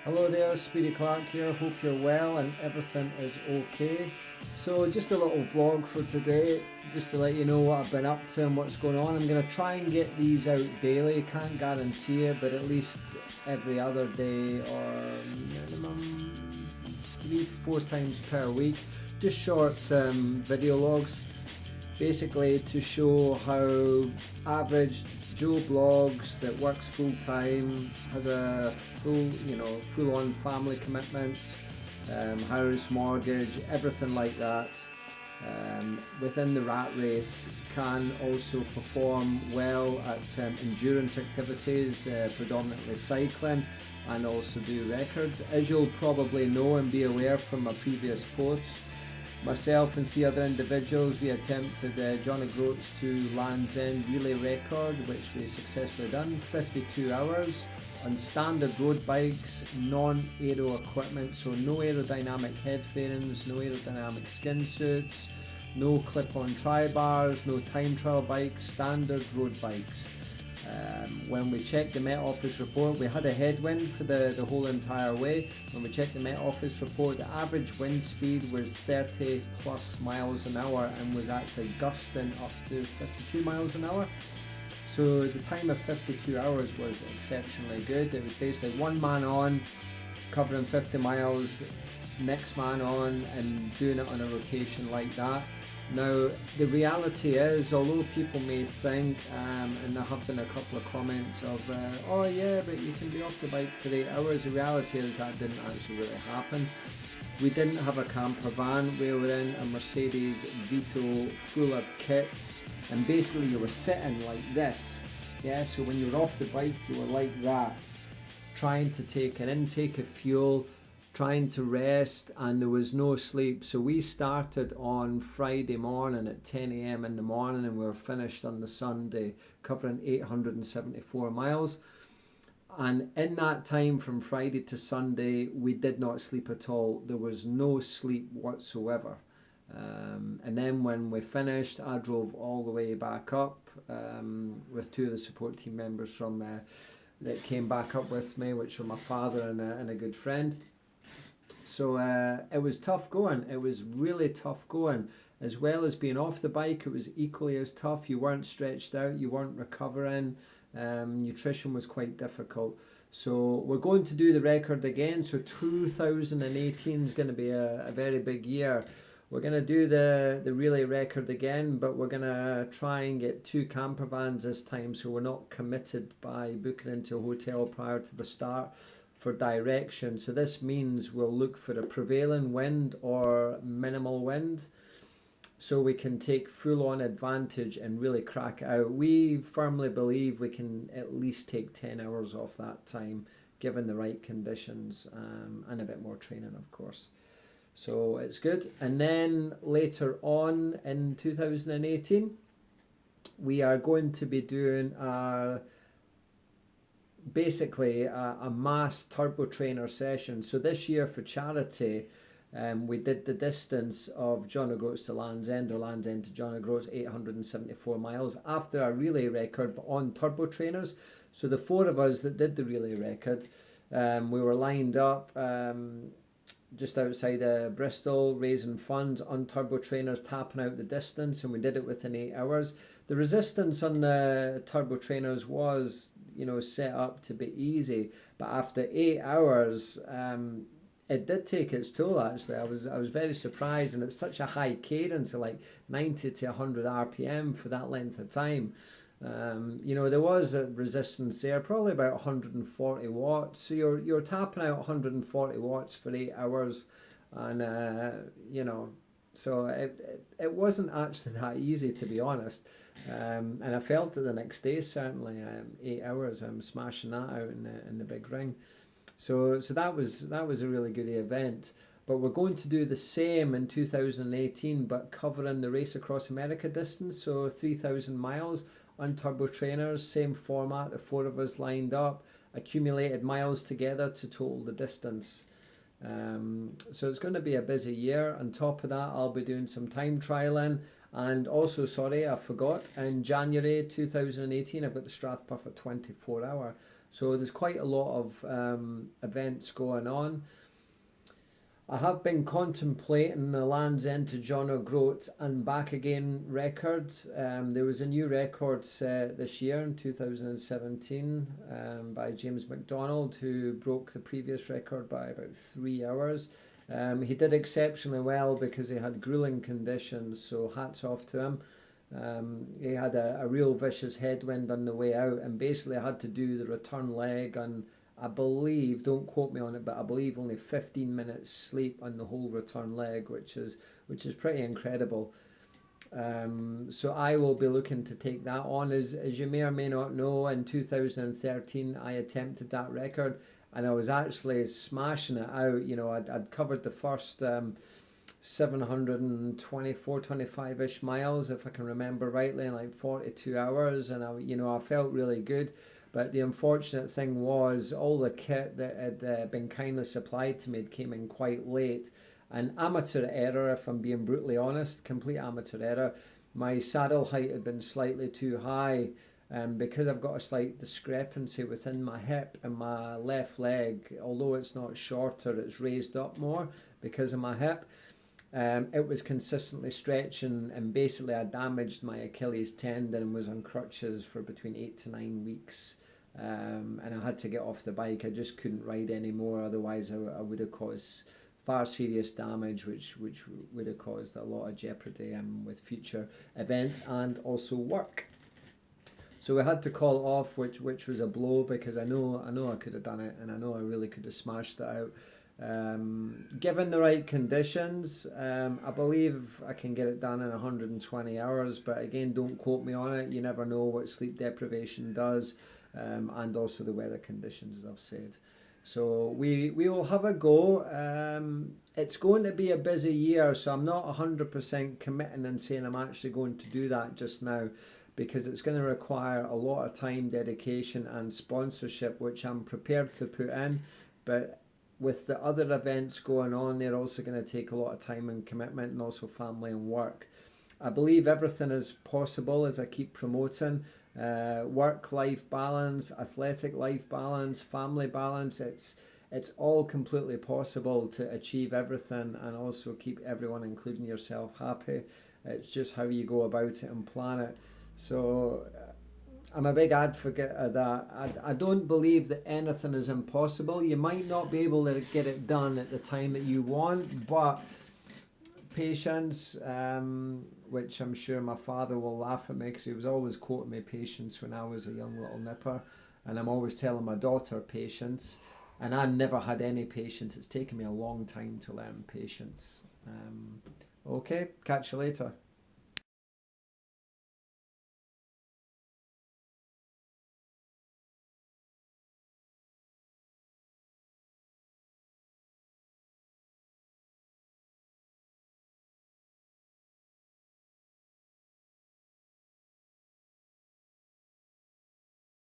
Hello there, Speedy Clark here. Hope you're well and everything is okay. So, just a little vlog for today, just to let you know what I've been up to and what's going on. I'm going to try and get these out daily. Can't guarantee it, but at least every other day or minimum 3 to 4 times per week. Just short video logs, basically to show how average Joe blogs that works full time, has a full on family commitments, house, mortgage, everything like that. Within the rat race, can also perform well at endurance activities, predominantly cycling, and also do records. As you'll probably know and be aware from my previous posts, myself and 3 other individuals, we attempted John O'Groats to Land's End relay record, which we successfully done, 52 hours on standard road bikes, non-aero equipment, so no aerodynamic head fairings, no aerodynamic skin suits, no clip-on tri-bars, no time trial bikes, standard road bikes. When we checked the Met Office report, we had a headwind for the whole entire way. When we checked the Met Office report, the average wind speed was 30 plus miles an hour and was actually gusting up to 52 miles an hour. So the time of 52 hours was exceptionally good. It was basically one man on, covering 50 miles, next man on, and doing it on a rotation like that. Now, the reality is, although people may think, and there have been a couple of comments of, oh yeah, but you can be off the bike for 8 hours, the reality is that didn't actually really happen. We didn't have a camper van, we were in a Mercedes Vito full of kit, and basically you were sitting like this, yeah, so when you were off the bike you were like that, trying to take an intake of fuel, trying to rest, and there was no sleep. So we started on Friday morning at 10 a.m. in the morning and we were finished on the Sunday, covering 874 miles. And in that time from Friday to Sunday, we did not sleep at all. There was no sleep whatsoever. And then when we finished, I drove all the way back up with 2 of the support team members from that came back up with me, which were my father and a good friend. So it was tough going. It was really tough going. As well as being off the bike, it was equally as tough. You weren't stretched out, you weren't recovering. Nutrition was quite difficult. So we're going to do the record again. So 2018 is going to be a very big year. We're going to do the relay record again, but we're going to try and get 2 camper vans this time, so we're not committed by booking into a hotel prior to the start for direction. So this means we'll look for a prevailing wind or minimal wind, so we can take full-on advantage and really crack it out. We firmly believe we can at least take 10 hours off that time, given the right conditions, and a bit more training, of course. So it's good. And then later on in 2018, we are going to be doing basically a mass turbo trainer session. So this year for charity, we did the distance of John O'Groats to Land's End, or Land's End to John O'Groats, 874 miles, after a relay record, but on turbo trainers. So the 4 of us that did the relay record, we were lined up just outside Bristol, raising funds on turbo trainers, tapping out the distance, and we did it within 8 hours. The resistance on the turbo trainers was, set up to be easy, but after 8 hours, it did take its toll. Actually, I was very surprised, and it's such a high cadence, of like 90 to 100 RPM for that length of time. There was a resistance there, probably about 140 watts. So you're tapping out 140 watts for 8 hours, and so it wasn't actually that easy, to be honest. And I felt it the next day, certainly. 8 hours, I'm smashing that out in the big ring. So that was a really good event. But we're going to do the same in 2018, but covering the Race Across America distance, so 3,000 miles on turbo trainers, same format, the 4 of us lined up, accumulated miles together to total the distance. So it's going to be a busy year. On top of that, I'll be doing some time trialing And also, sorry, I forgot, in January 2018, I've got the Strathpuffer 24 hour. So there's quite a lot of events going on. I have been contemplating the Land's End to John O'Groats and Back Again record. There was a new record set this year in 2017 by James McDonald, who broke the previous record by about 3 hours. He did exceptionally well because he had grueling conditions, so hats off to him. He had a real vicious headwind on the way out and basically had to do the return leg on, I believe, don't quote me on it, but I believe only 15 minutes sleep on the whole return leg, which is pretty incredible. So I will be looking to take that on. As you may or may not know, in 2013 I attempted that record and I was actually smashing it out. You know, I'd covered the first 724, 25-ish miles, if I can remember rightly, in like 42 hours, and I felt really good. But the unfortunate thing was all the kit that had been kindly supplied to me came in quite late. An amateur error, if I'm being brutally honest, complete amateur error. My saddle height had been slightly too high, because I've got a slight discrepancy within my hip and my left leg. Although it's not shorter, it's raised up more because of my hip. It was consistently stretching, and basically I damaged my Achilles tendon and was on crutches for between 8 to 9 weeks. And I had to get off the bike. I just couldn't ride anymore, otherwise I would have caused far serious damage, which would have caused a lot of jeopardy with future events and also work. So we had to call it off, which was a blow, because I know I could have done it, and I know I really could have smashed it out. Given the right conditions, I believe I can get it done in 120 hours, but again, don't quote me on it. You never know what sleep deprivation does, and also the weather conditions, as I've said. So we will have a go. It's going to be a busy year, so I'm not 100% committing and saying I'm actually going to do that just now, because it's going to require a lot of time, dedication and sponsorship, which I'm prepared to put in. But with the other events going on, they're also going to take a lot of time and commitment, and also family and work. I believe everything is possible, as I keep promoting. Work-life balance, athletic life balance, family balance. It's all completely possible to achieve everything and also keep everyone, including yourself, happy. It's just how you go about it and plan it. So I'm a big advocate of that. I don't believe that anything is impossible. You might not be able to get it done at the time that you want, but patience, which I'm sure my father will laugh at me, because he was always quoting me patience when I was a young little nipper, and I'm always telling my daughter patience, and I never had any patience. It's taken me a long time to learn patience. Okay, catch you later.